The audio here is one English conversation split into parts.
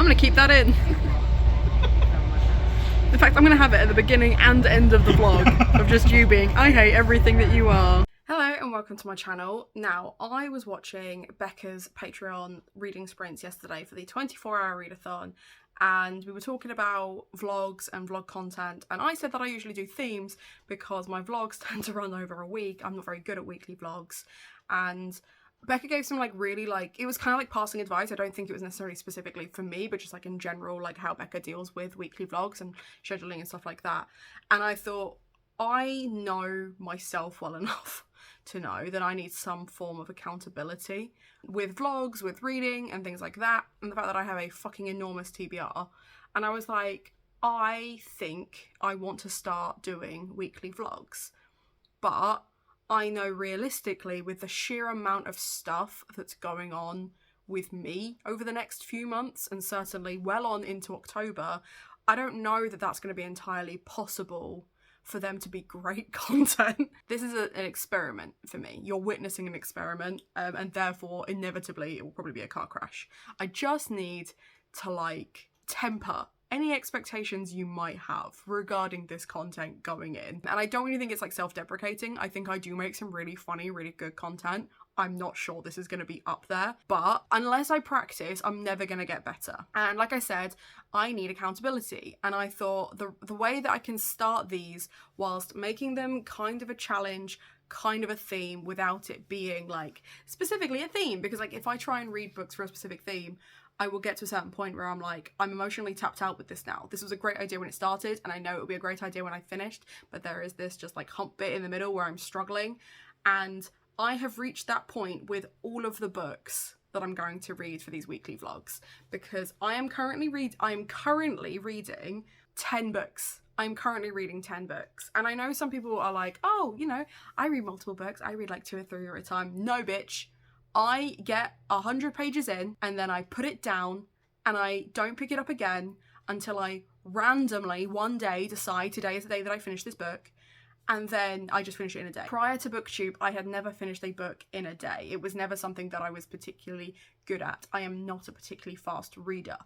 gonna keep that in. In fact, I'm gonna have it at the beginning and end of the vlog of just you being, I hate everything that you are. Hello and welcome to my channel. Now, I was watching Becca's Patreon reading sprints yesterday for the 24-hour readathon, and we were talking about vlogs and vlog content, and I said that I usually do themes because my vlogs tend to run over a week. I'm not very good at weekly vlogs, and Becca gave some really it was kind of like passing advice. I don't think it was necessarily specifically for me, but just like in general, like how Becca deals with weekly vlogs and scheduling and stuff like that. And I thought, I know myself well enough to know that I need some form of accountability with vlogs, with reading and things like that, and the fact that I have a fucking enormous TBR. And I was like, I think I want to start doing weekly vlogs, but I know realistically with the sheer amount of stuff that's going on with me over the next few months, and certainly well on into October, I don't know that that's going to be entirely possible for them to be great content. This is an experiment for me. You're witnessing an experiment, and therefore inevitably it will probably be a car crash. I just need to temper any expectations you might have regarding this content going in. And I don't really think it's self-deprecating. I think I do make some really funny, really good content. I'm not sure this is going to be up there, but unless I practice, I'm never going to get better. And like I said, I need accountability. And I thought the way that I can start these whilst making them kind of a challenge, kind of a theme, without it being specifically a theme, because if I try and read books for a specific theme, I will get to a certain point where I'm I'm emotionally tapped out with this now. This was a great idea when it started, and I know it will be a great idea when I finished, but there is this just hump bit in the middle where I'm struggling. And I have reached that point with all of the books that I'm going to read for these weekly vlogs, because I am currently reading 10 books. I'm currently reading 10 books. And I know some people are like, oh, I read multiple books. I read 2 or 3 at a time. No, bitch. I get 100 pages in and then I put it down and I don't pick it up again until I randomly one day decide today is the day that I finish this book, and then I just finish it in a day. Prior to BookTube, I had never finished a book in a day. It was never something that I was particularly good at. I am not a particularly fast reader.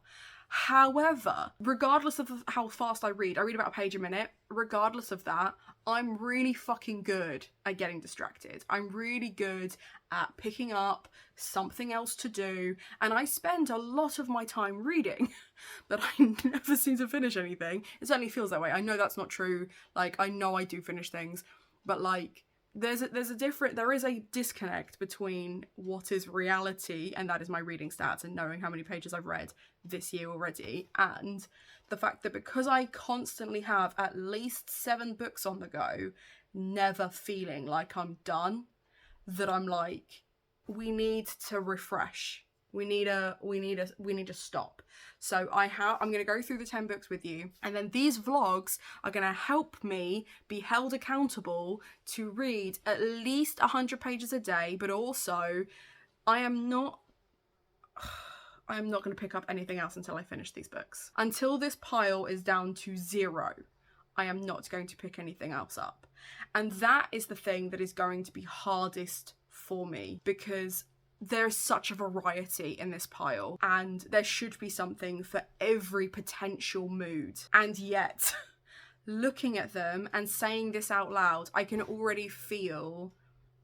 However, regardless of how fast I read about a page a minute, regardless of that, I'm really fucking good at getting distracted. I'm really good at picking up something else to do, and I spend a lot of my time reading, but I never seem to finish anything. It certainly feels that way. I know that's not true. I know I do finish things, but there is a disconnect between what is reality, and that is my reading stats and knowing how many pages I've read this year already, and the fact that because I constantly have at least 7 books on the go, never feeling like I'm done, that I'm we need to refresh. We need to stop. So I'm going to go through the 10 books with you, and then these vlogs are going to help me be held accountable to read at least 100 pages a day, but also I am not going to pick up anything else until I finish these books. Until this pile is down to 0, I am not going to pick anything else up. And that is the thing that is going to be hardest for me, because there's such a variety in this pile, and there should be something for every potential mood. And yet, looking at them and saying this out loud, I can already feel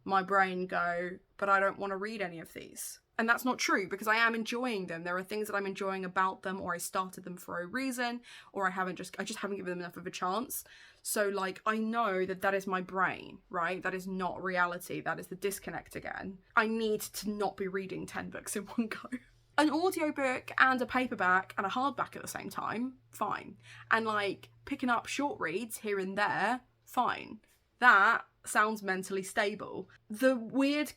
my brain go, but I don't want to read any of these. And that's not true, because I am enjoying them. There are things that I'm enjoying about them, or I started them for a reason, or I just haven't given them enough of a chance. So I know that is my brain, right? That is not reality. That is the disconnect again. I need to not be reading 10 books in one go. An audiobook and a paperback and a hardback at the same time, fine. And picking up short reads here and there, fine. That sounds mentally stable. The weird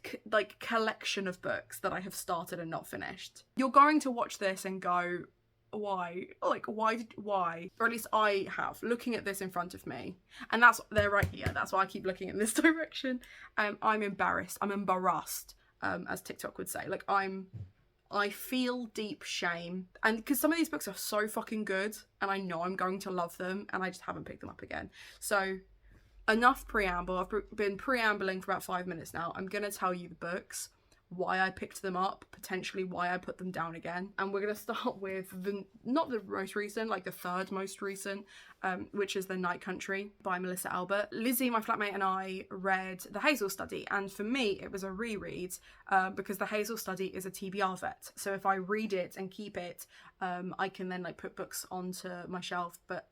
collection of books that I have started and not finished. You're going to watch this and go, why? Why? Or at least I have, looking at this in front of me. And they're right here. That's why I keep looking in this direction. I'm embarrassed. I'm embarrassed, as TikTok would say. I feel deep shame. And because some of these books are so fucking good, and I know I'm going to love them, and I just haven't picked them up again. So enough preamble. I've been preambling for about 5 minutes now. I'm going to tell you the books. why I picked them up, potentially why I put them down again. And we're going to start with not the most recent, like the third most recent, which is The Night Country by Melissa Albert. Lizzie, my flatmate, and I read The Hazel Study, and for me it was a reread because The Hazel Study is a TBR vet. So if I read it and keep it, I can then like put books onto my shelf, but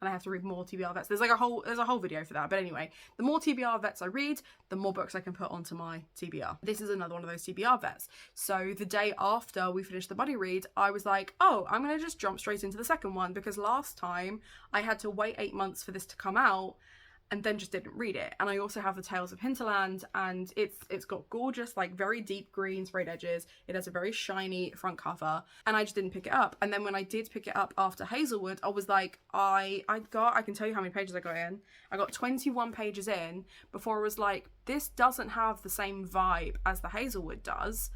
and I have to read more TBR vets. There's a whole video for that. But anyway, the more TBR vets I read, the more books I can put onto my TBR. This is another one of those TBR vets. So the day after we finished the buddy read, I was like, oh, I'm going to just jump straight into the second one, because last time I had to wait 8 months for this to come out and then just didn't read it. And I also have the Tales of Hinterland, and it's got gorgeous, like very deep green sprayed edges. It has a very shiny front cover, and I just didn't pick it up. And then when I did pick it up after Hazelwood, I was like, I can tell you how many pages I got in. I got 21 pages in before I was like, this doesn't have the same vibe as the Hazelwood does.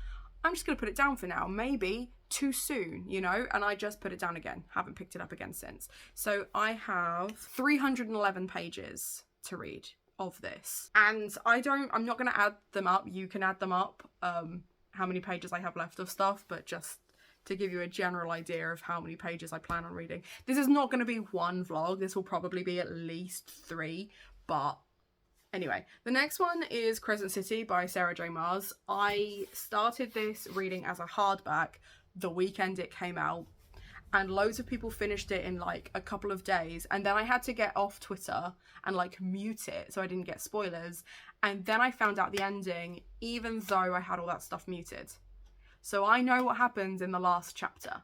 I'm just gonna put it down for now. Maybe too soon, you know? And I just put it down again. Haven't picked it up again since. So I have 311 pages to read of this. And I'm not gonna add them up. You can add them up, how many pages I have left of stuff, but just to give you a general idea of how many pages I plan on reading. This is not gonna be one vlog. This will probably be at least 3, but anyway, the next one is Crescent City by Sarah J. Maas. I started this reading as a hardback the weekend it came out, and loads of people finished it in like a couple of days, and then I had to get off Twitter and like mute it so I didn't get spoilers, and then I found out the ending even though I had all that stuff muted. So I know what happens in the last chapter,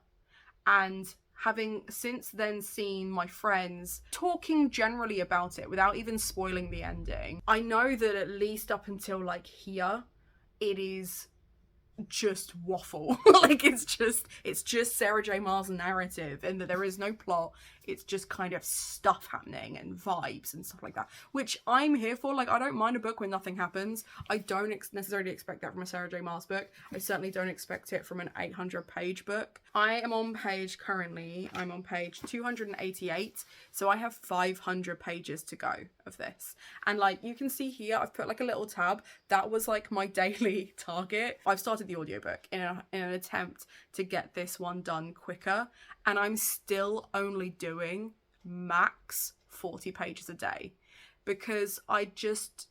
and having since then seen my friends talking generally about it without even spoiling the ending, I know that at least up until like here, it is just waffle. Like it's just Sarah J. Maas' narrative, and that there is no plot. It's just kind of stuff happening and vibes and stuff like that, which I'm here for. Like, I don't mind a book when nothing happens. I don't necessarily expect that from a Sarah J. Maas book. I certainly don't expect it from an 800-page book. I'm on page 288, so I have 500 pages to go of this. And like you can see here, I've put like a little tab. That was like my daily target. I've started the audiobook in an attempt to get this one done quicker, and I'm still only doing max 40 pages a day because I'm just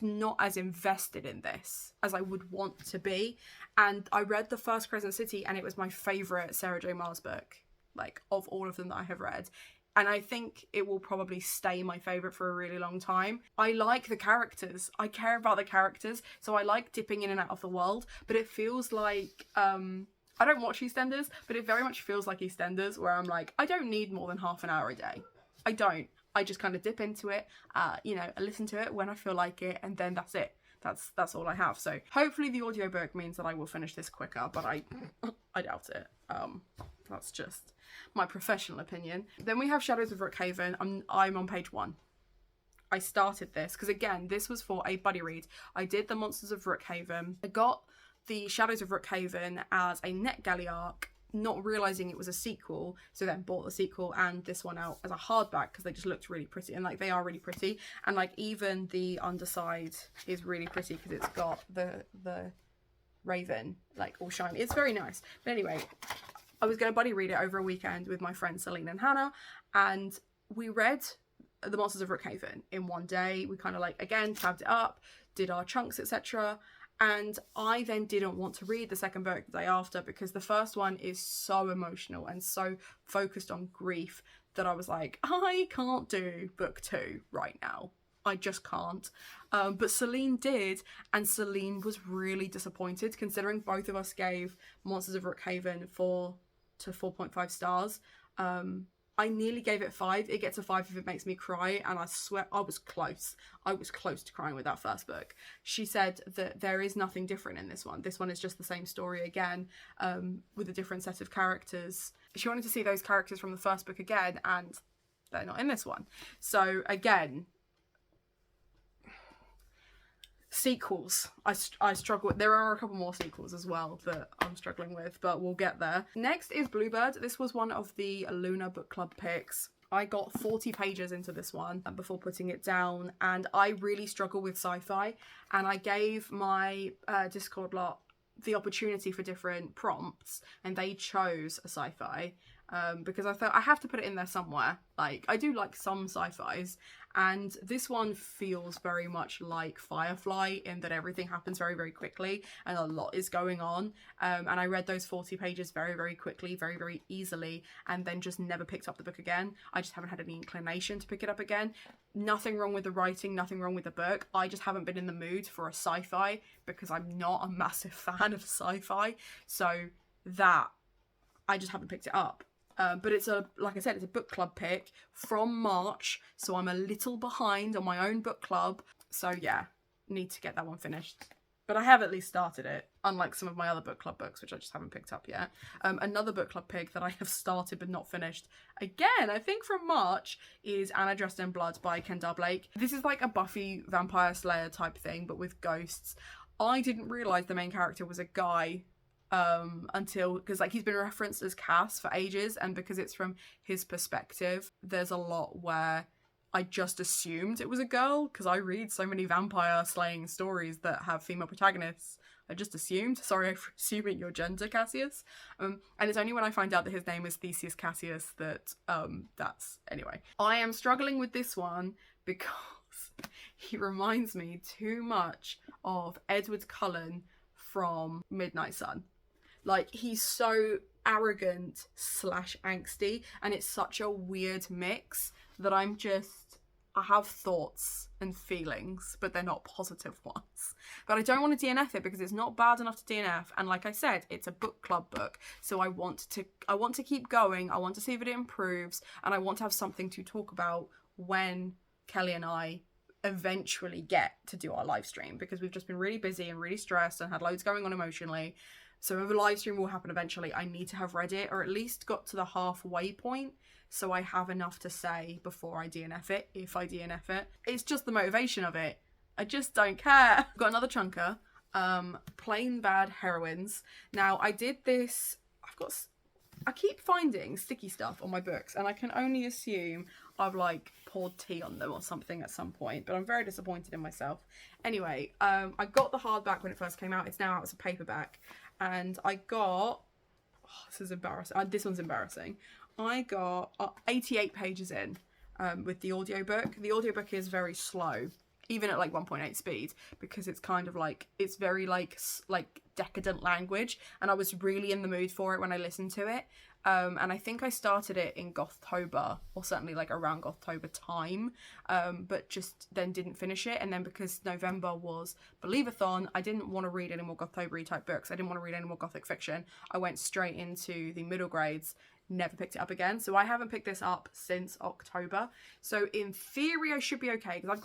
not as invested in this as I would want to be. And I read the first Crescent City, and it was my favorite Sarah J. Maas book, like of all of them that I have read. And I think it will probably stay my favourite for a really long time. I like the characters. I care about the characters. So I like dipping in and out of the world. But it feels like, I don't watch EastEnders, but it very much feels like EastEnders, where I'm like, I don't need more than half an hour a day. I don't. I just kind of dip into it, you know, I listen to it when I feel like it, and then that's it. That's all I have. So hopefully the audiobook means that I will finish this quicker, but I doubt it. That's just my professional opinion. Then we have Shadows of Rookhaven. I'm on page 1. I started this because, again, this was for a buddy read. I did the Monsters of Rookhaven. I got the Shadows of Rookhaven as a NetGalley arc, not realising it was a sequel, so then bought the sequel and this one out as a hardback because they just looked really pretty, and like they are really pretty, and like even the underside is really pretty because it's got the raven like all shiny. It's very nice. But anyway, I was going to buddy read it over a weekend with my friends Celine and Hannah, and we read the Monsters of Rookhaven in one day. We kind of like, again, tabbed it up, did our chunks, etc. And I then didn't want to read the second book the day after because the first one is so emotional and so focused on grief that I was like, I can't do book 2 right now. I just can't. But Celine did, and Celine was really disappointed considering both of us gave Monsters of Rookhaven 4 to 4.5 stars. I nearly gave it 5. It gets a 5 if it makes me cry, and I swear I was close. I was close to crying with that first book. She said that there is nothing different in this one. This one is just the same story again, with a different set of characters. She wanted to see those characters from the first book again, and they're not in this one. So again, sequels. I struggle with. There are a couple more sequels as well that I'm struggling with, but we'll get there. Next is Bluebird. This was one of the Luna Book Club picks. I got 40 pages into this one before putting it down, and I really struggle with sci-fi, and I gave my Discord lot the opportunity for different prompts, and they chose a sci-fi because I thought I have to put it in there somewhere. Like, I do like some sci-fis, and this one feels very much like Firefly in that everything happens very, very quickly and a lot is going on. And I read those 40 pages very, very quickly, very, very easily, and then just never picked up the book again. I just haven't had any inclination to pick it up again. Nothing wrong with the writing, nothing wrong with the book. I just haven't been in the mood for a sci-fi because I'm not a massive fan of sci-fi. So that, I just haven't picked it up. But it's like I said, it's a book club pick from March, so I'm a little behind on my own book club. So yeah, need to get that one finished. But I have at least started it, unlike some of my other book club books, which I just haven't picked up yet. Another book club pick that I have started but not finished, again, I think from March, is Anna Dressed in Blood by Kendall. This is like a Buffy Vampire Slayer type thing, but with ghosts. I didn't realise the main character was a guy until, because like he's been referenced as Cass for ages, and because it's from his perspective, there's a lot where I just assumed it was a girl, because I read so many vampire slaying stories that have female protagonists. I just assumed. Sorry for assuming your gender, Cassius. And it's only when I find out that his name is Theseus Cassius that that's anyway. I am struggling with this one because he reminds me too much of Edward Cullen from Midnight Sun. Like, he's so arrogant / angsty, and it's such a weird mix that I have thoughts and feelings, but they're not positive ones. But I don't want to DNF it because it's not bad enough to DNF, and like I said, it's a book club book, so I want to keep going. I want to see if it improves, and I want to have something to talk about when Kelly and I eventually get to do our live stream, because we've just been really busy and really stressed and had loads going on emotionally. So if a live stream will happen eventually, I need to have read it, or at least got to the halfway point, so I have enough to say before I DNF it, if I DNF it. It's just the motivation of it. I just don't care. I've got another chunker, Plain Bad Heroines. Now, I did this, I keep finding sticky stuff on my books, and I can only assume I've like poured tea on them or something at some point, but I'm very disappointed in myself. Anyway, I got the hardback when it first came out. It's now out as a paperback, and I got, this is embarrassing. This one's embarrassing. I got 88 pages in with the audiobook. The audiobook is very slow, even at like 1.8 speed, because it's kind of like, it's very like decadent language, and I was really in the mood for it when I listened to it. And I think I started it in Gothtober, or certainly like around Gothtober time, but just then didn't finish it. And then because November was Believeathon, I didn't want to read any more Gothtober-y type books. I didn't want to read any more gothic fiction. I went straight into the middle grades, never picked it up again. So I haven't picked this up since October. So in theory, I should be okay, because I've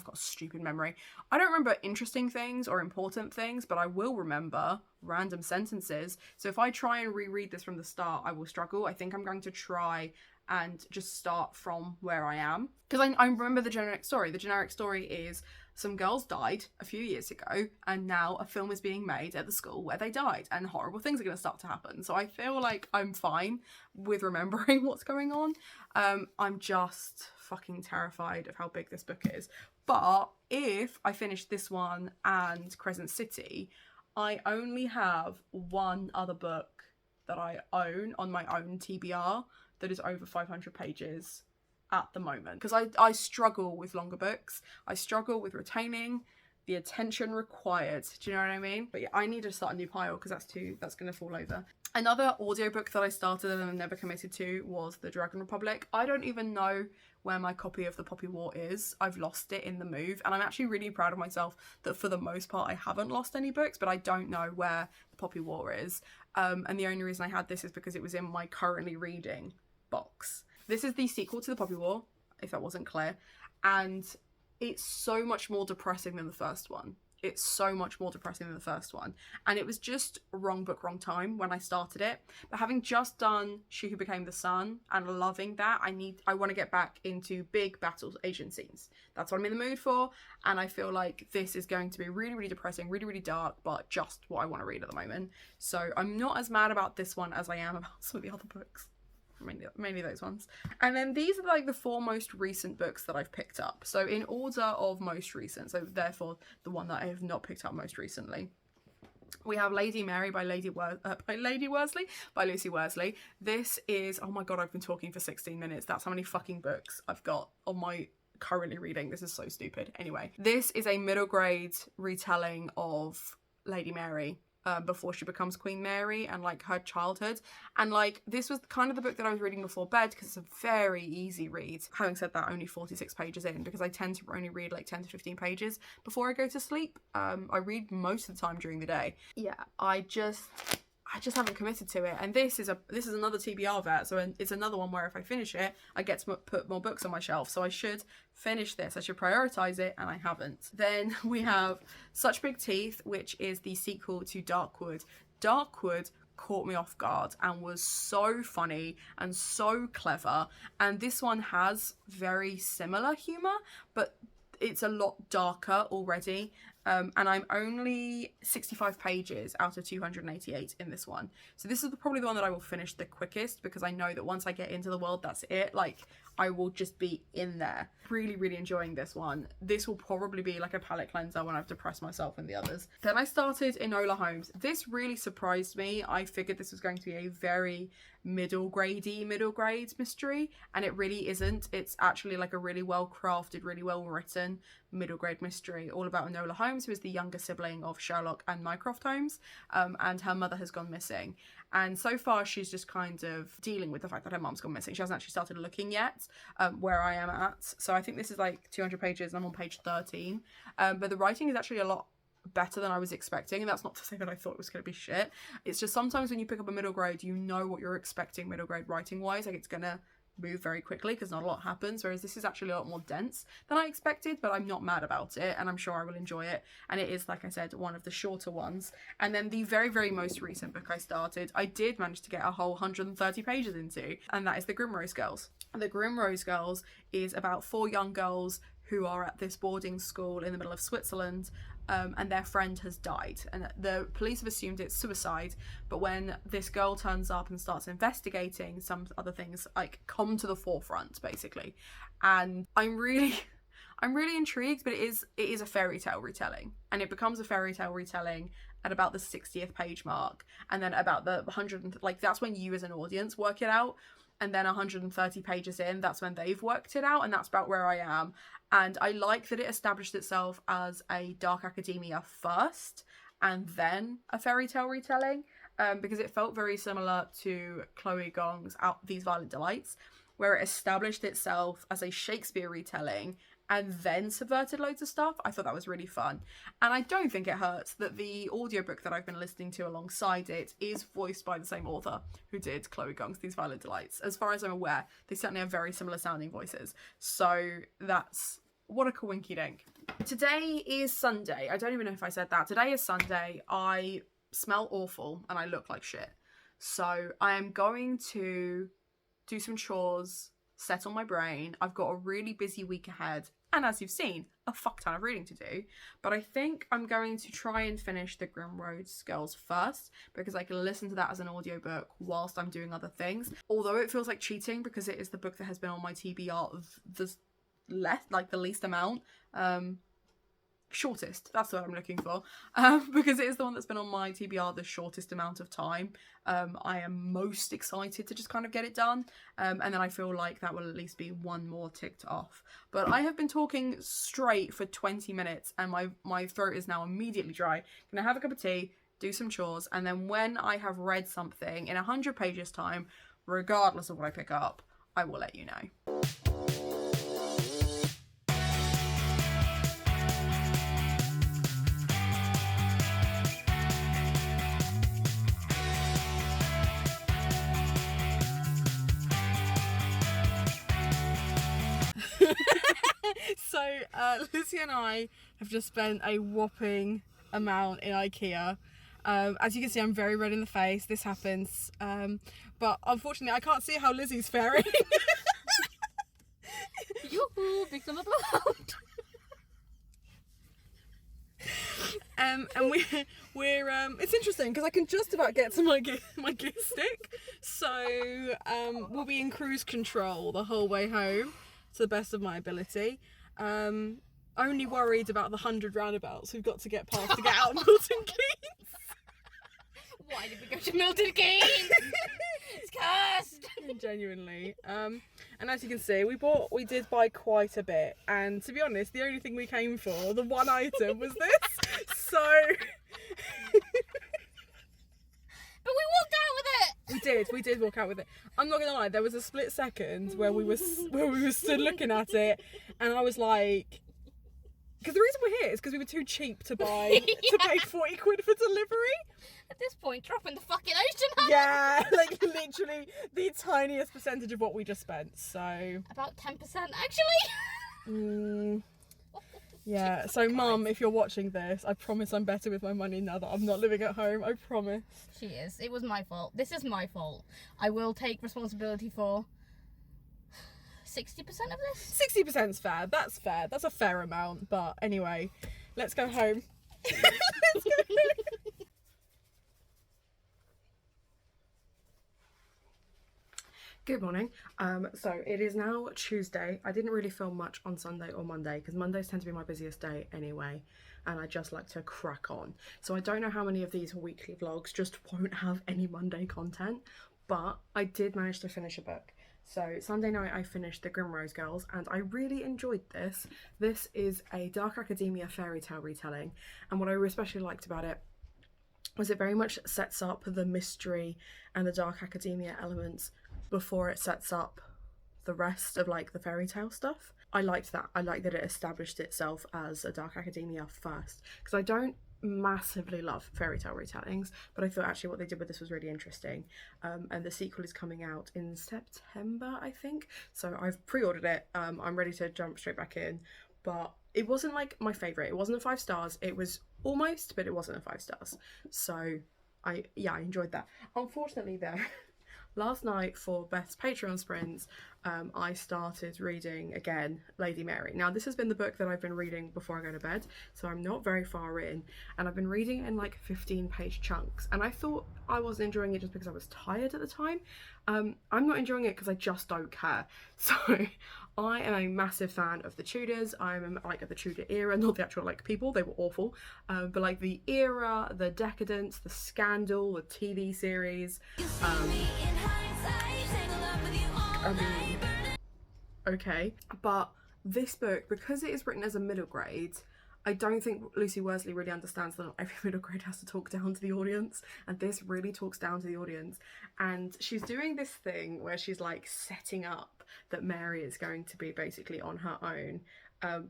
got a stupid memory. I don't remember interesting things or important things, but I will remember random sentences. So if I try and reread this from the start, I will struggle. I think I'm going to try and just start from where I am, because I remember the generic story. The generic story is some girls died a few years ago, and now a film is being made at the school where they died, and horrible things are going to start to happen. So I feel like I'm fine with remembering what's going on. I'm just fucking terrified of how big this book is. But if I finish this one and Crescent City, I only have one other book that I own on my own TBR that is over 500 pages at the moment, because I struggle with longer books. I struggle with retaining the attention required. Do you know what I mean? But yeah, I need to start a new pile, because that's going to fall over. Another audiobook that I started and never committed to was The Dragon Republic. I don't even know where my copy of The Poppy War is. I've lost it in the move, and I'm actually really proud of myself that for the most part I haven't lost any books, but I don't know where The Poppy War is. And the only reason I had this is because it was in my currently reading box. This is the sequel to The Poppy War, if that wasn't clear, and it's so much more depressing than the first one. It's so much more depressing than the first one, and it was just wrong book, wrong time when I started it. But having just done She Who Became the Sun and loving that, I want to get back into big battle Asian scenes. That's what I'm in the mood for, and I feel like this is going to be really, really depressing, really, really dark, but just what I want to read at the moment. So I'm not as mad about this one as I am about some of the other books. mainly those ones. And then these are like the 4 most recent books that I've picked up. So in order of most recent, so therefore the one that I have not picked up most recently. We have Lady Mary by Lucy Worsley. This is, oh my god, I've been talking for 16 minutes. That's how many fucking books I've got on my currently reading. This is so stupid. Anyway, this is a middle grade retelling of Lady Mary before she becomes Queen Mary and like her childhood. And like this was kind of the book that I was reading before bed because it's a very easy read. Having said that, only 46 pages in, because I tend to only read like 10 to 15 pages before I go to sleep. I read most of the time during the day. Yeah, I just haven't committed to it. And this is another TBR vet, so it's another one where if I finish it, I get to put more books on my shelf. So I should finish this. I should prioritize it, and I haven't. Then we have Such Big Teeth, which is the sequel to Darkwood. Darkwood caught me off guard and was so funny and so clever. And this one has very similar humor, but it's a lot darker already. And I'm only 65 pages out of 288 in this one. So this is probably the one that I will finish the quickest, because I know that once I get into the world, that's it. Like, I will just be in there. Really, really enjoying this one. This will probably be like a palate cleanser when I've depressed myself in the others. Then I started Enola Holmes. This really surprised me. I figured this was going to be a very middle grade mystery, and it really isn't. It's actually like a really well crafted, really well written middle grade mystery, all about Enola Holmes, who is the younger sibling of Sherlock and Mycroft Holmes, and her mother has gone missing. And so far she's just kind of dealing with the fact that her mum's gone missing. She hasn't actually started looking yet, where I am at. So I think this is like 200 pages and I'm on page 13. But the writing is actually a lot better than I was expecting, and that's not to say that I thought it was going to be shit. It's just sometimes when you pick up a middle grade, you know what you're expecting middle grade writing wise. Like, it's gonna move very quickly because not a lot happens, whereas this is actually a lot more dense than I expected, but I'm not mad about it, and I'm sure I will enjoy it. And it is, like I said, one of the shorter ones. And then the very, very most recent book I started, I did manage to get a whole 130 pages into, and that is The Grimrose Girls. The Grimrose Girls is about 4 young girls who are at this boarding school in the middle of Switzerland, and their friend has died, and the police have assumed it's suicide. But when this girl turns up and starts investigating, some other things like come to the forefront, basically. And I'm really intrigued, but it is a fairy tale retelling, and it becomes a fairy tale retelling at about the 60th page mark, and then about the 100, like, that's when you as an audience work it out. And then 130 pages in, that's when they've worked it out, and that's about where I am. And I like that it established itself as a dark academia first, and then a fairy tale retelling, because it felt very similar to Chloe Gong's These Violent Delights, where it established itself as a Shakespeare retelling and then subverted loads of stuff. I thought that was really fun. And I don't think it hurts that the audiobook that I've been listening to alongside it is voiced by the same author who did Chloe Gong's These Violent Delights. As far as I'm aware, they certainly have very similar sounding voices. So that's, what a coinky dink. Today is Sunday. I don't even know if I said that. Today is Sunday. I smell awful and I look like shit. So I am going to do some chores, settle my brain. I've got a really busy week ahead, and as you've seen, a fuck ton of reading to do. But I think I'm going to try and finish The Grimrose Girls first, because I can listen to that as an audiobook whilst I'm doing other things. Although it feels like cheating, because it is the book that has been on my TBR of the least amount. Shortest, that's what I'm looking for, because it is the one that's been on my TBR the shortest amount of time. I am most excited to just kind of get it done, and then I feel like that will at least be one more ticked off. But I have been talking straight for 20 minutes and my throat is now immediately dry. I'm gonna have a cup of tea, do some chores, and then when I have read something in 100 pages time, regardless of what I pick up, I will let you know. So Lizzie and I have just spent a whopping amount in IKEA. As you can see, I'm very red in the face. This happens, but unfortunately I can't see how Lizzie's faring. Yoo-hoo, victim of And we're it's interesting because I can just about get to my gear stick, so we'll be in cruise control the whole way home to the best of my ability. Only worried about the 100 roundabouts we've got to get past to get out of Milton Keynes. Why did we go to Milton Keynes? It's cursed. Genuinely. And as you can see, we did buy quite a bit, and to be honest, the only thing we came for, the one item, was this. So but we walked out with it. we did walk out with it. I'm not gonna lie, there was a split second where we were stood looking at it, and I was like, because the reason we're here is because we were too cheap to buy to pay 40 quid for delivery. At this point, dropping the fucking ocean. Yeah, like literally the tiniest percentage of what we just spent. So about 10% actually. Yeah. So, Mum, if you're watching this, I promise I'm better with my money now that I'm not living at home. I promise. She is. It was my fault. This is my fault. I will take responsibility for 60% of this. 60%'s fair. That's fair. That's a fair amount. But anyway, let's go home. Let's go home. Good morning. So it is now Tuesday. I didn't really film much on Sunday or Monday because Mondays tend to be my busiest day anyway, and I just like to crack on. So I don't know how many of these weekly vlogs just won't have any Monday content, but I did manage to finish a book. So Sunday night I finished The Grimrose Girls, and I really enjoyed this. This is a Dark Academia fairy tale retelling, and what I especially liked about it was it very much sets up the mystery and the Dark Academia elements before it sets up the rest of like the fairy tale stuff. I liked that. I liked that it established itself as a Dark Academia first, because I don't massively love fairy tale retellings, but I thought actually what they did with this was really interesting. And the sequel is coming out in September, I think, so I've pre-ordered it. I'm ready to jump straight back in, but it wasn't like my favorite. It wasn't a 5 stars. It was almost, but it wasn't a 5 stars. So I enjoyed that. Unfortunately though, last night for Beth's Patreon sprints, I started reading again Lady Mary. Now this has been the book that I've been reading before I go to bed, so I'm not very far in, and I've been reading in like 15-page chunks, and I thought I wasn't enjoying it just because I was tired at the time. I'm not enjoying it because I just don't care. So I am a massive fan of the Tudors. I'm like of the Tudor era, not the actual like people, they were awful, but like the era, the decadence, the scandal, the TV series. I mean, okay, but this book, because it is written as a middle grade, I don't think Lucy Worsley really understands that not every middle grade has to talk down to the audience, and this really talks down to the audience. And she's doing this thing where she's like setting up that Mary is going to be basically on her own,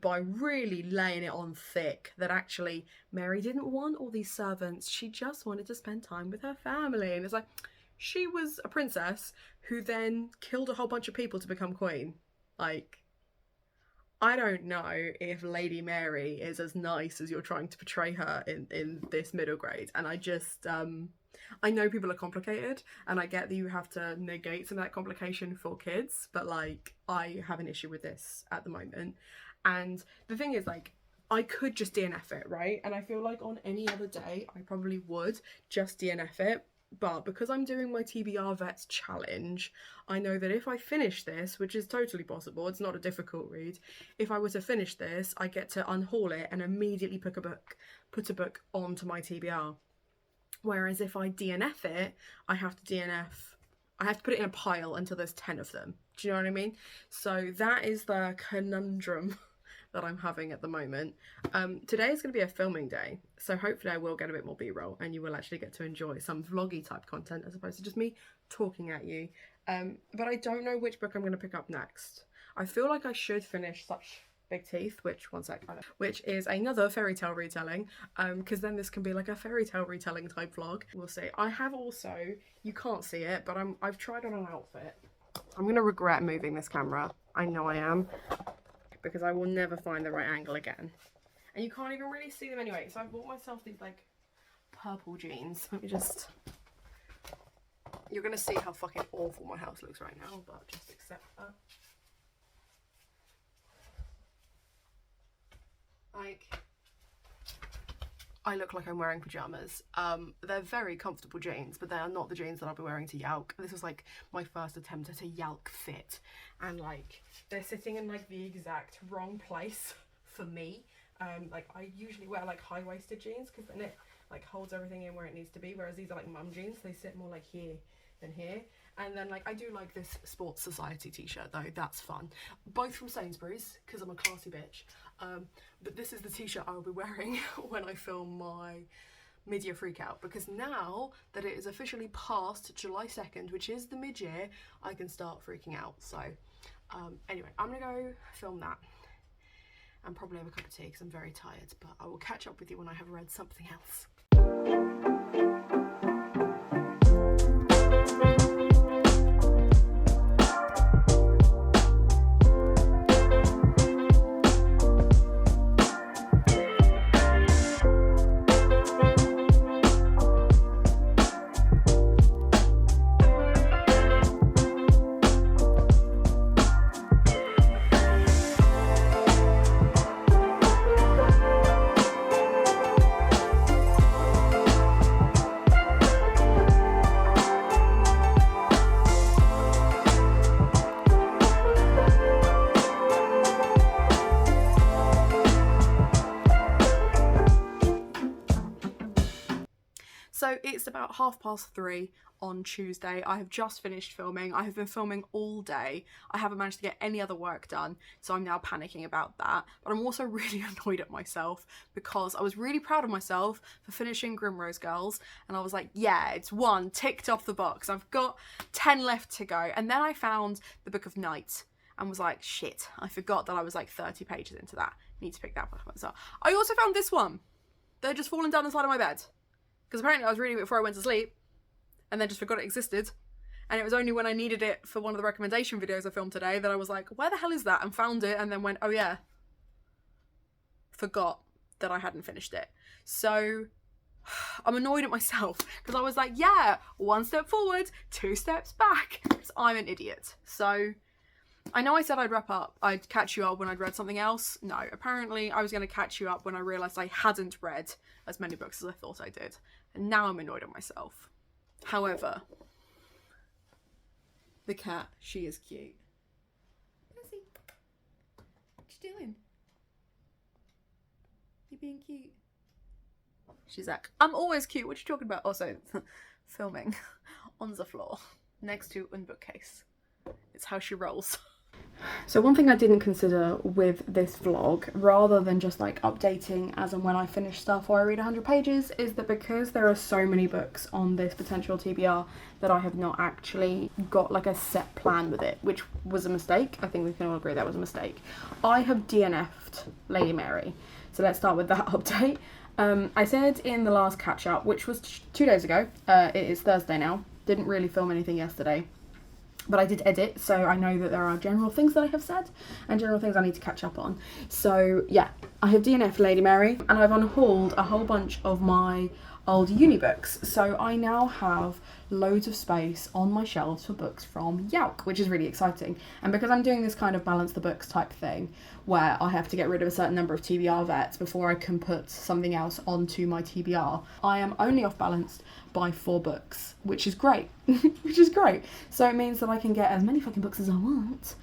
by really laying it on thick that actually Mary didn't want all these servants, she just wanted to spend time with her family. And it's like, she was a princess who then killed a whole bunch of people to become queen. Like, I don't know if Lady Mary is as nice as you're trying to portray her in this middle grade. And I just, I know people are complicated, and I get that you have to negate some of that complication for kids, but like, I have an issue with this at the moment. And the thing is, like, I could just DNF it, right? And I feel like on any other day, I probably would just DNF it. But because I'm doing my TBR Vets challenge, I know that if I finish this, which is totally possible, it's not a difficult read, if I were to finish this, I get to unhaul it and immediately put a book onto my TBR. Whereas if I DNF it, I have to put it in a pile until there's 10 of them. Do you know what I mean? So that is the conundrum that I'm having at the moment. Today is going to be a filming day, so hopefully I will get a bit more b-roll and you will actually get to enjoy some vloggy type content as opposed to just me talking at you. But I don't know which book I'm going to pick up next. I feel like I should finish Such Big Teeth, which is another fairy tale retelling, because then this can be like a fairy tale retelling type vlog. We'll see. I have also, you can't see it, but I've tried on an outfit. I'm going to regret moving this camera. I know I am, because I will never find the right angle again. And you can't even really see them anyway. So I bought myself these like purple jeans. Let me just... You're going to see how fucking awful my house looks right now, but just accept that. Like, I look like I'm wearing pyjamas. They're very comfortable jeans, but they are not the jeans that I'll be wearing to YALC. This was like my first attempt at a YALC fit, and like they're sitting in like the exact wrong place for me. Like I usually wear like high-waisted jeans because then it like holds everything in where it needs to be, whereas these are like mum jeans. They sit more like here than here. And then like I do like this Sports Society t-shirt though, that's fun. Both from Sainsbury's because I'm a classy bitch. But this is the t-shirt I will be wearing when I film my mid-year freakout, because now that it is officially past July 2nd, which is the mid-year, I can start freaking out. So anyway, I'm gonna go film that and probably have a cup of tea because I'm very tired, but I will catch up with you when I have read something else. So it's about 3:30 on Tuesday. I have just finished filming. I have been filming all day. I haven't managed to get any other work done, so I'm now panicking about that. But I'm also really annoyed at myself because I was really proud of myself for finishing Grimrose Girls, and I was like, yeah, it's one ticked off the box. I've got 10 left to go. And then I found the Book of Night and was like, shit, I forgot that I was like 30 pages into that. Need to pick that back up. I also found this one. They're just falling down the side of my bed. Because apparently I was reading it before I went to sleep and then just forgot it existed. And it was only when I needed it for one of the recommendation videos I filmed today that I was like, where the hell is that? And found it and then went, oh yeah. Forgot that I hadn't finished it. So I'm annoyed at myself because I was like, yeah, 1 step forward, 2 steps back. Because I'm an idiot. So I know I said I'd catch you up when I'd read something else. No, apparently I was going to catch you up when I realised I hadn't read as many books as I thought I did. And now I'm annoyed at myself. However, the cat, she is cute. Bessie, what you doing? You being cute? She's like, I'm always cute. What you talking about? Also, filming on the floor next to a bookcase. It's how she rolls. So one thing I didn't consider with this vlog, rather than just like updating as and when I finish stuff or I read 100 pages, is that because there are so many books on this potential TBR that I have not actually got like a set plan with it, which was a mistake. I think we can all agree that was a mistake. I have DNF'd Lady Mary. So let's start with that update. I said in the last catch up, which was 2 days ago, it is Thursday now, didn't really film anything yesterday. But I did edit, so I know that there are general things that I have said and general things I need to catch up on. So yeah, I have DNF'd Lady Mary and I've unhauled a whole bunch of my old uni books. So I now have loads of space on my shelves for books from YALC, which is really exciting. And because I'm doing this kind of balance the books type thing, where I have to get rid of a certain number of TBR vets before I can put something else onto my TBR, I am only off balanced by 4 books, which is great. Which is great. So it means that I can get as many fucking books as I want,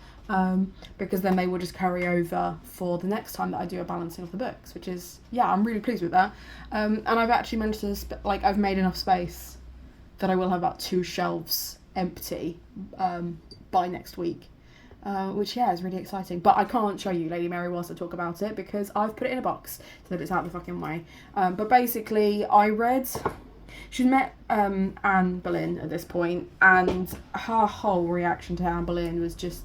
because then they will just carry over for the next time that I do a balancing of the books, which is, yeah, I'm really pleased with that. And I've actually managed to, I've made enough space that I will have about 2 shelves empty by next week, which, yeah, is really exciting. But I can't show you Lady Mary whilst I talk about it because I've put it in a box so that it's out of the fucking way. But basically, I read... She's met Anne Boleyn at this point, and her whole reaction to Anne Boleyn was just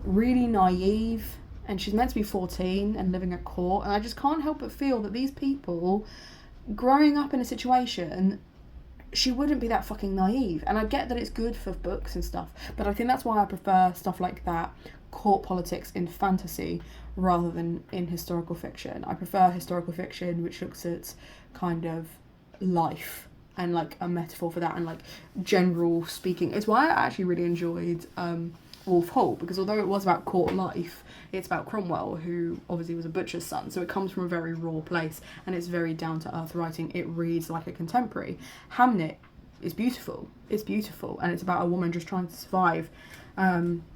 really naive, and she's meant to be 14 and living at court, and I just can't help but feel that these people, growing up in a situation, she wouldn't be that fucking naive. And I get that it's good for books and stuff, but I think that's why I prefer stuff like that, court politics in fantasy rather than in historical fiction. I prefer historical fiction which looks at kind of life and like a metaphor for that and like general speaking. It's why I actually really enjoyed Wolf Hall, because although it was about court life, it's about Cromwell, who obviously was a butcher's son, so it comes from a very raw place, and it's very down-to-earth writing. It reads like a contemporary. Hamnet is beautiful. It's beautiful, and it's about a woman just trying to survive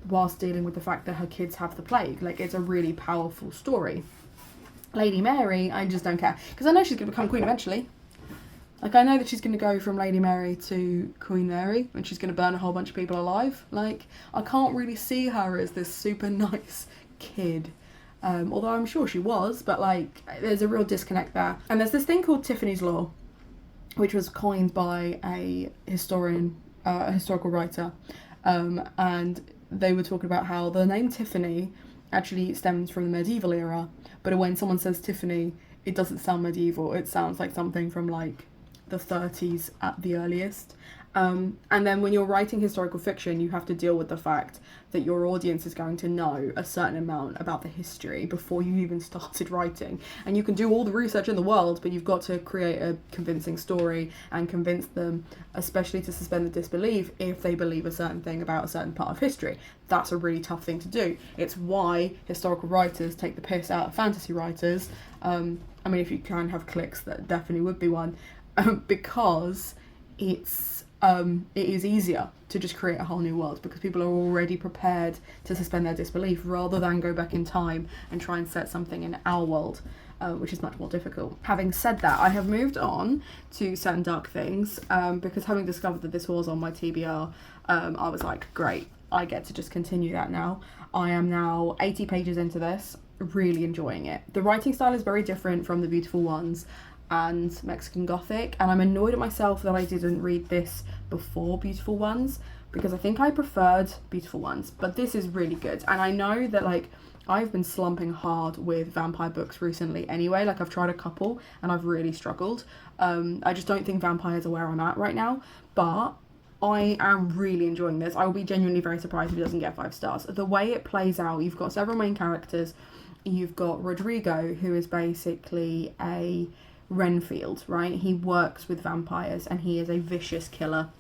whilst dealing with the fact that her kids have the plague. Like, it's a really powerful story. Lady Mary, I just don't care, because I know she's going to become queen eventually. Like, I know that she's going to go from Lady Mary to Queen Mary, and she's going to burn a whole bunch of people alive. Like, I can't really see her as this super nice kid. Although I'm sure she was, but, like, there's a real disconnect there. And there's this thing called Tiffany's Law, which was coined by a historian, a historical writer. And they were talking about how the name Tiffany actually stems from the medieval era, but when someone says Tiffany, it doesn't sound medieval. It sounds like something from, like, the 30s at the earliest. And then when you're writing historical fiction, you have to deal with the fact that your audience is going to know a certain amount about the history before you even started writing. And you can do all the research in the world, but you've got to create a convincing story and convince them, especially to suspend the disbelief if they believe a certain thing about a certain part of history. That's a really tough thing to do. It's why historical writers take the piss out of fantasy writers. I mean, if you can have clicks, that definitely would be one. Because it is easier to just create a whole new world, because people are already prepared to suspend their disbelief rather than go back in time and try and set something in our world, which is much more difficult. Having said that, I have moved on to certain dark things, because having discovered that this was on my TBR, I was like, great, I get to just continue that now. I am now 80 pages into this, really enjoying it. The writing style is very different from The Beautiful Ones and Mexican Gothic, and I'm annoyed at myself that I didn't read this before Beautiful Ones, because I think I preferred Beautiful Ones, but this is really good. And I know that, like, I've been slumping hard with vampire books recently anyway. Like, I've tried a couple and I've really struggled. I just don't think vampires are where I'm at right now, but I am really enjoying this. I will be genuinely very surprised if it doesn't get 5 stars. The way it plays out, you've got several main characters. You've got Rodrigo, who is basically a Renfield, right? He works with vampires and he is a vicious killer,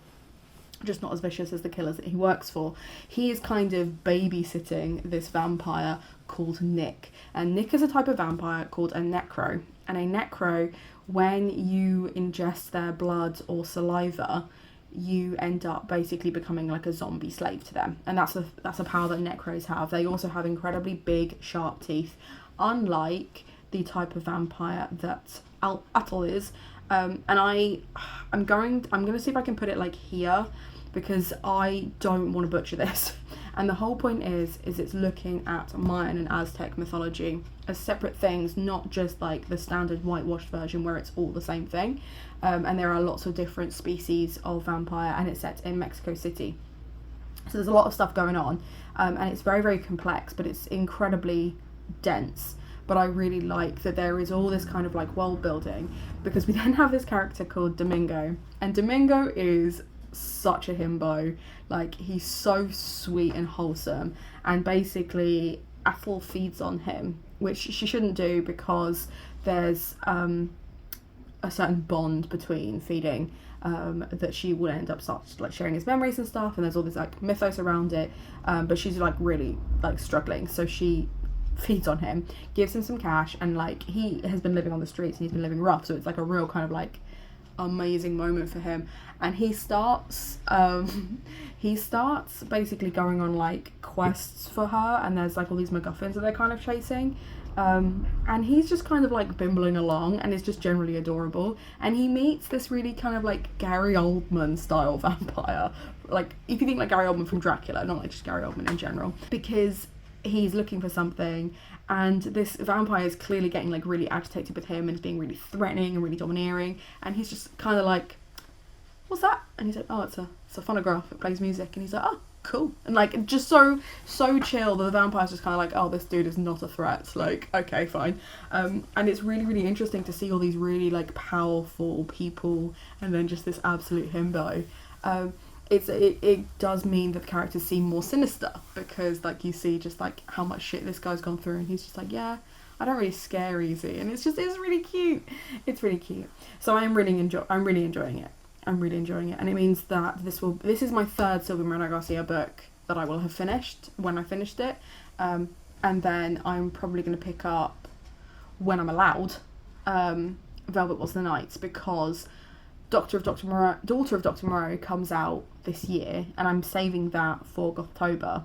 just not as vicious as the killers that he works for. He is kind of babysitting this vampire called Nick, and Nick is a type of vampire called a necro, and a necro, when you ingest their blood or saliva, you end up basically becoming like a zombie slave to them, and that's a power that necros have. They also have incredibly big, sharp teeth, unlike the type of vampire that Atle is. And I'm going to see if I can put it like here, because I don't want to butcher this. And the whole point is it's looking at Mayan and Aztec mythology as separate things, not just like the standard whitewashed version where it's all the same thing. And there are lots of different species of vampire, and it's set in Mexico City. So there's a lot of stuff going on, and it's very, very complex, but it's incredibly dense. But I really like that there is all this kind of like world building, because we then have this character called Domingo, and Domingo is such a himbo. Like, he's so sweet and wholesome, and basically Athel feeds on him, which she shouldn't do, because there's a certain bond between feeding, that she will end up like sharing his memories and stuff, and there's all this like mythos around it, but she's like really like struggling, so she feeds on him, gives him some cash, and like he has been living on the streets and he's been living rough, so it's like a real kind of like amazing moment for him. And he starts basically going on like quests for her, and there's like all these MacGuffins that they're kind of chasing, and he's just kind of like bimbling along, and it's just generally adorable. And he meets this really kind of like Gary Oldman style vampire, like if you think like Gary Oldman from Dracula, not like just Gary Oldman in general, because he's looking for something, and this vampire is clearly getting like really agitated with him and is being really threatening and really domineering, and he's just kind of like, what's that? And he's like, oh, it's a phonograph, it plays music. And he's like, oh, cool. And like just so chill that the vampire's just kind of like, oh, this dude is not a threat, like, okay, fine. And it's really, really interesting to see all these really like powerful people and then just this absolute himbo. It does mean that the characters seem more sinister, because like you see just like how much shit this guy's gone through, and he's just like, yeah, I don't really scare easy, and it's really cute. It's really cute. So I'm really enjoying it. And it means that this is my 3rd Silvia Moreno Garcia book that I will have finished when I finished it. And then I'm probably going to pick up, when I'm allowed, Velvet Was the Night, because Daughter of Dr. Moreau comes out this year, and I'm saving that for October.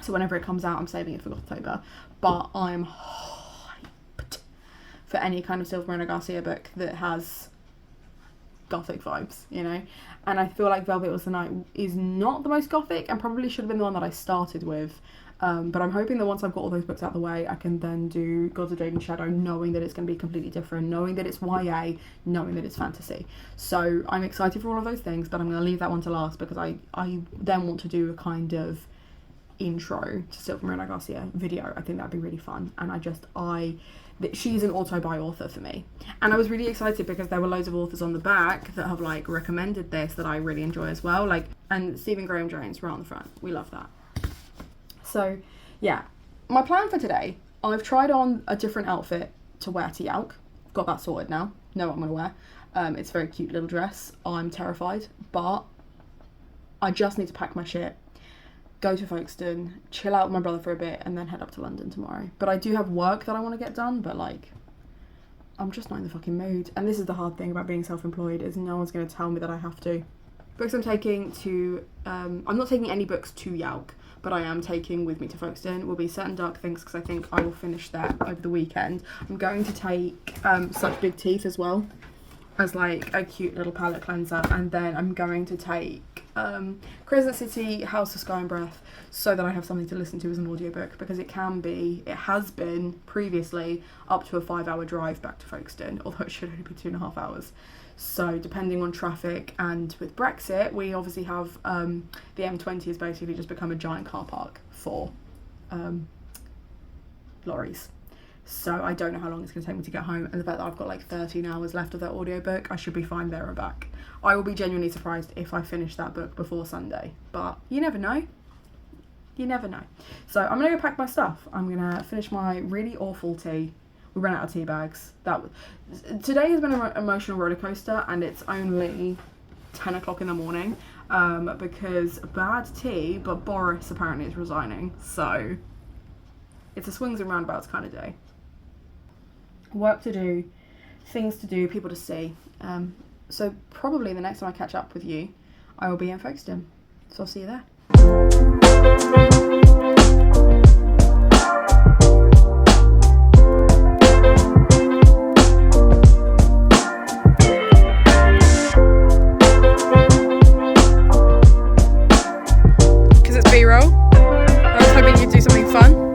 So whenever it comes out, I'm saving it for October. But I'm hyped for any kind of Silva Moreno Garcia book that has gothic vibes, you know? And I feel like Velvet Was the Night is not the most gothic, and probably should have been the one that I started with. But I'm hoping that once I've got all those books out of the way, I can then do Gods of Jade and Shadow, knowing that it's going to be completely different, knowing that it's YA, knowing that it's fantasy. So I'm excited for all of those things, but I'm going to leave that one to last, because I then want to do a kind of intro to Silva Moreno Garcia video. I think that'd be really fun. And she's an auto-buy author for me. And I was really excited because there were loads of authors on the back that have like recommended this that I really enjoy as well. Like, and Stephen Graham Jones right on the front. We love that. So yeah, my plan for today, I've tried on a different outfit to wear to YALC. Got that sorted now. Know what I'm gonna wear. It's a very cute little dress. I'm terrified, but I just need to pack my shit, go to Folkestone, chill out with my brother for a bit, and then head up to London tomorrow. But I do have work that I want to get done, but like, I'm just not in the fucking mood. And this is the hard thing about being self-employed, is no one's going to tell me that I have to. Books I'm taking to, I'm not taking any books to YALC, but I am taking with me to Folkestone will be Certain Dark Things, because I think I will finish that over the weekend. I'm going to take Such Big Teeth as well, as like a cute little palette cleanser, and then I'm going to take Crescent City, House of Sky and Breath, so that I have something to listen to as an audiobook, because it has been previously up to a 5-hour drive back to Folkestone, although it should only be 2.5 hours. So depending on traffic, and with Brexit, we obviously have the M20 has basically just become a giant car park for lorries. So I don't know how long it's going to take me to get home, and the fact that I've got like 13 hours left of that audiobook, I should be fine there and back. I will be genuinely surprised if I finish that book before Sunday, but you never know. You never know. So I'm going to go pack my stuff. I'm going to finish my really awful tea. We ran out of tea bags. Today has been an emotional roller coaster, and it's only 10 o'clock in the morning because bad tea, but Boris apparently is resigning. So it's a swings and roundabouts kind of day. Work to do, things to do, people to see. So probably the next time I catch up with you, I will be in Folkestone. So I'll see you there. Because it's B-roll. I was hoping you'd do something fun.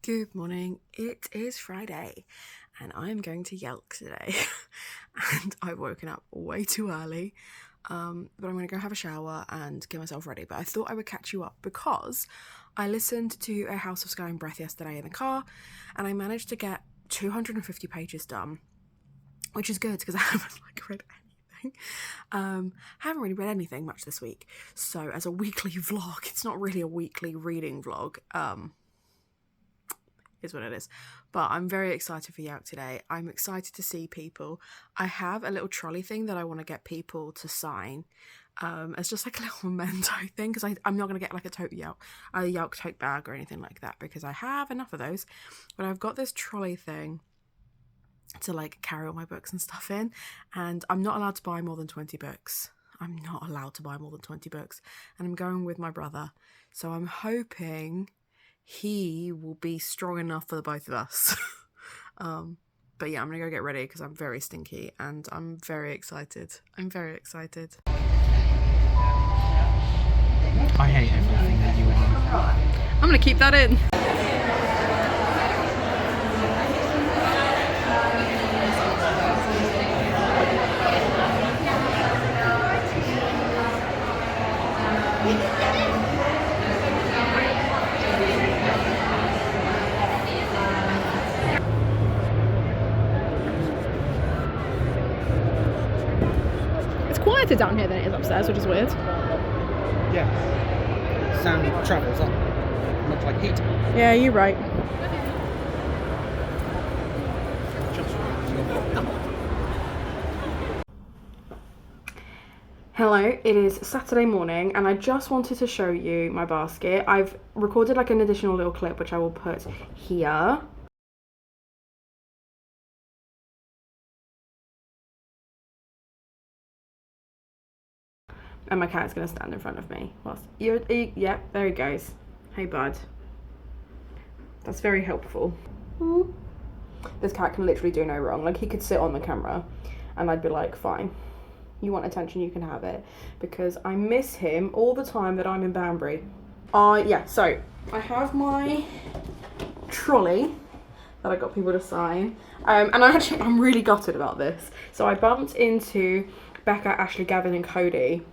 Good morning, it is Friday and I'm going to YALC today and I've woken up way too early, but I'm going to go have a shower and get myself ready. But I thought I would catch you up because I listened to A House of Sky and Breath yesterday in the car and I managed to get 250 pages done, which is good because I haven't read anything. Haven't really read anything much this week, so as a weekly vlog, it's not really a weekly reading vlog, is what it is. But I'm very excited for YALC today. I'm excited to see people. I have a little trolley thing that I want to get people to sign as just like a little memento thing, because I'm not going to get like a YALC tote bag or anything like that because I have enough of those, but I've got this trolley thing to like carry all my books and stuff in, and I'm not allowed to buy more than 20 books. I'm not allowed to buy more than 20 books, and I'm going with my brother, so I'm hoping he will be strong enough for the both of us But yeah, I'm gonna go get ready because I'm very stinky and I'm very excited. I'm very excited. I hate everything that you are. I'm gonna keep that in. It's quieter down here than it is upstairs, which is weird. Yeah. Sound travels up, much like heat. Yeah, you're right. Hello, it is Saturday morning and I just wanted to show you my basket. I've recorded like an additional little clip which I will put here. And my cat's gonna stand in front of me. Yeah, there he goes. Hey bud. That's very helpful. This cat can literally do no wrong. Like, he could sit on the camera and I'd be like, fine. You want attention, you can have it. Because I miss him all the time that I'm in Banbury. Yeah, so I have my trolley that I got people to sign. And I'm really gutted about this. So I bumped into Becca, Ashley, Gavin and Cody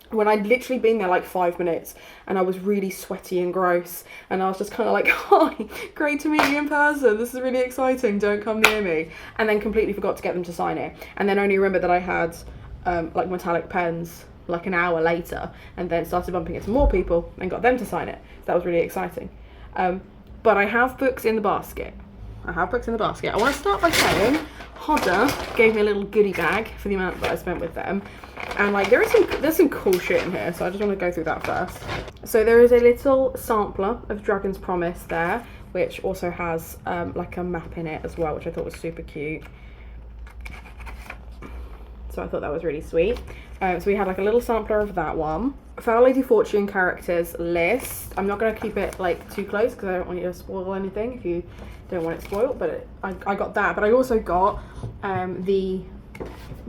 when I'd literally been there like 5 minutes and I was really sweaty and gross and I was just kind of like, hi, great to meet you in person, this is really exciting, don't come near me, and then completely forgot to get them to sign it, and then only remembered that I had like metallic pens like an hour later, and then started bumping into more people and got them to sign it. So that was really exciting. But I have books in the basket. I want to start by saying Hodder gave me a little goodie bag for the amount that I spent with them, and like there's some cool shit in here, so I just want to go through that first. So there is a little sampler of Dragon's Promise there, which also has like a map in it as well, which I thought was super cute. So I thought that was really sweet. So we had like a little sampler of that one. Foul Lady Fortune characters list. I'm not going to keep it like too close because I don't want you to spoil anything if you don't want it spoiled, but I got that. But I also got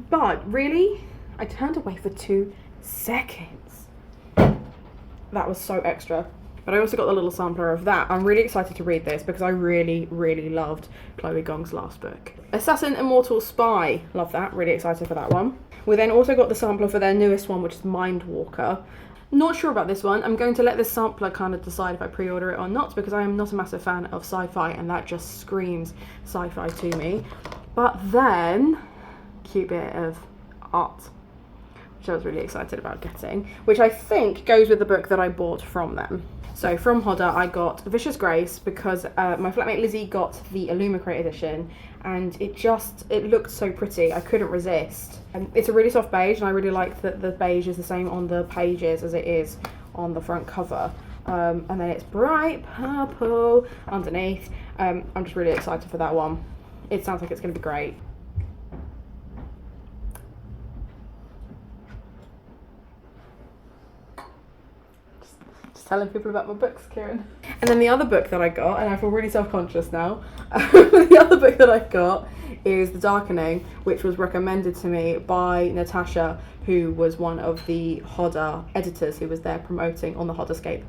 but really, I turned away for 2 seconds. That was so extra. But I also got the little sampler of that. I'm really excited to read this because I really, really loved Chloe Gong's last book. Assassin Immortal Spy. Love that. Really excited for that one. We then also got the sampler for their newest one, which is Mindwalker. Not sure about this one. I'm going to let this sampler kind of decide if I pre-order it or not, because I am not a massive fan of sci-fi and that just screams sci-fi to me. But then, cute bit of art, which I was really excited about getting, which I think goes with the book that I bought from them. So from Hodder I got Vicious Grace because my flatmate Lizzie got the Illumicrate edition and it looked so pretty, I couldn't resist. And it's a really soft beige and I really like that the beige is the same on the pages as it is on the front cover. And then it's bright purple underneath. I'm just really excited for that one. It sounds like it's going to be great. Telling people about my books, Kieran. And then the other book that I got, and I feel really self-conscious now, the other book that I got is The Darkening, which was recommended to me by Natasha, who was one of the Hodder editors who was there promoting on the Hodderscape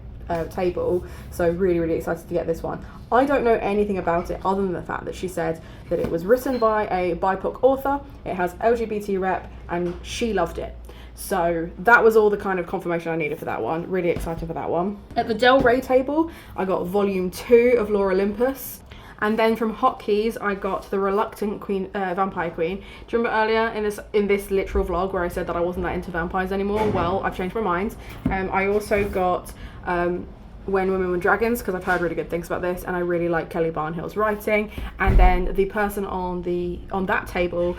table. So really, really excited to get this one. I don't know anything about it other than the fact that she said that it was written by a BIPOC author, it has LGBT rep, and she loved it. So that was all the kind of confirmation I needed for that one. Really excited for that one. At the Del Rey table, I got volume 2 of Lore Olympus. And then from Hotkeys, I got The Reluctant Queen, Vampire Queen. Do you remember earlier in this literal vlog where I said that I wasn't that into vampires anymore? Well, I've changed my mind. I also got When Women Were Dragons, because I've heard really good things about this, and I really like Kelly Barnhill's writing. And then the person on that table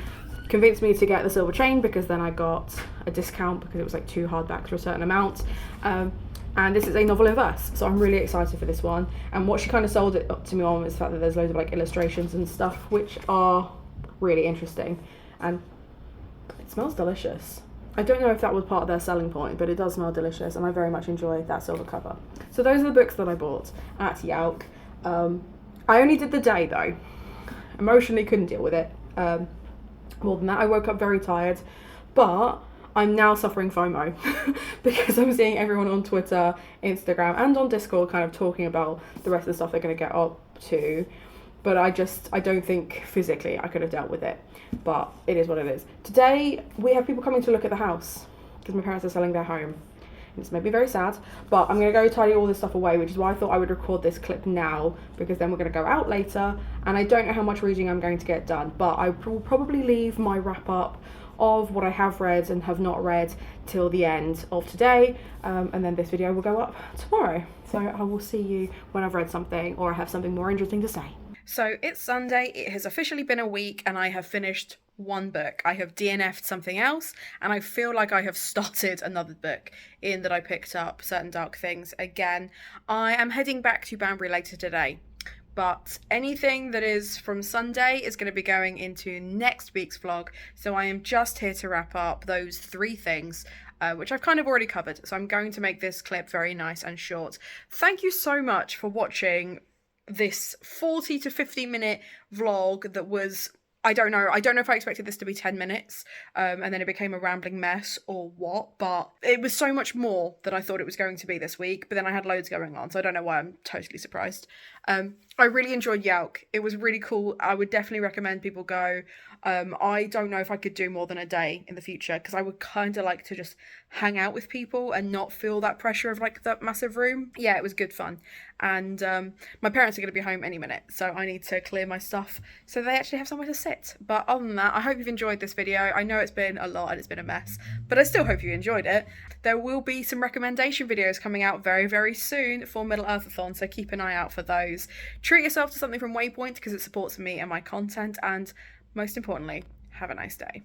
convinced me to get the Silver Chain because then I got a discount because it was like 2 hardbacks for a certain amount. And this is a novel in verse, so I'm really excited for this one. And what she kind of sold it up to me on was the fact that there's loads of like illustrations and stuff which are really interesting, and it smells delicious. I don't know if that was part of their selling point, but it does smell delicious and I very much enjoy that silver cover. So those are the books that I bought at YALC. I only did the day though. Emotionally couldn't deal with it. More than that, I woke up very tired, but I'm now suffering FOMO because I'm seeing everyone on Twitter, Instagram, and on Discord kind of talking about the rest of the stuff they're going to get up to. But I don't think physically I could have dealt with it. But it is what it is. Today, we have people coming to look at the house because my parents are selling their home. It's made me very sad, but I'm going to go tidy all this stuff away, which is why I thought I would record this clip now, because then we're going to go out later, and I don't know how much reading I'm going to get done, but I will probably leave my wrap up of what I have read and have not read till the end of today, and then this video will go up tomorrow. So I will see you when I've read something or I have something more interesting to say. So it's Sunday, it has officially been a week, and I have finished one book. I have DNF'd something else, and I feel like I have started another book in that I picked up Certain Dark Things again. I am heading back to Banbury later today, but anything that is from Sunday is going to be going into next week's vlog, so I am just here to wrap up those 3 things, which I've kind of already covered, so I'm going to make this clip very nice and short. Thank you so much for watching this 40 to 50 minute vlog that was, I don't know if I expected this to be 10 minutes and then it became a rambling mess or what, but it was so much more than I thought it was going to be this week, but then I had loads going on, so I don't know why I'm totally surprised. I really enjoyed YALC. It was really cool. I would definitely recommend people go. I don't know if I could do more than a day in the future, because I would kind of like to just hang out with people and not feel that pressure of like that massive room. Yeah, it was good fun. And my parents are going to be home any minute, so I need to clear my stuff so they actually have somewhere to sit. But other than that, I hope you've enjoyed this video. I know it's been a lot and it's been a mess, but I still hope you enjoyed it. There will be some recommendation videos coming out very, very soon for Middle Earthathon, so keep an eye out for those. Treat yourself to something from Waypoint because it supports me and my content, and most importantly, have a nice day.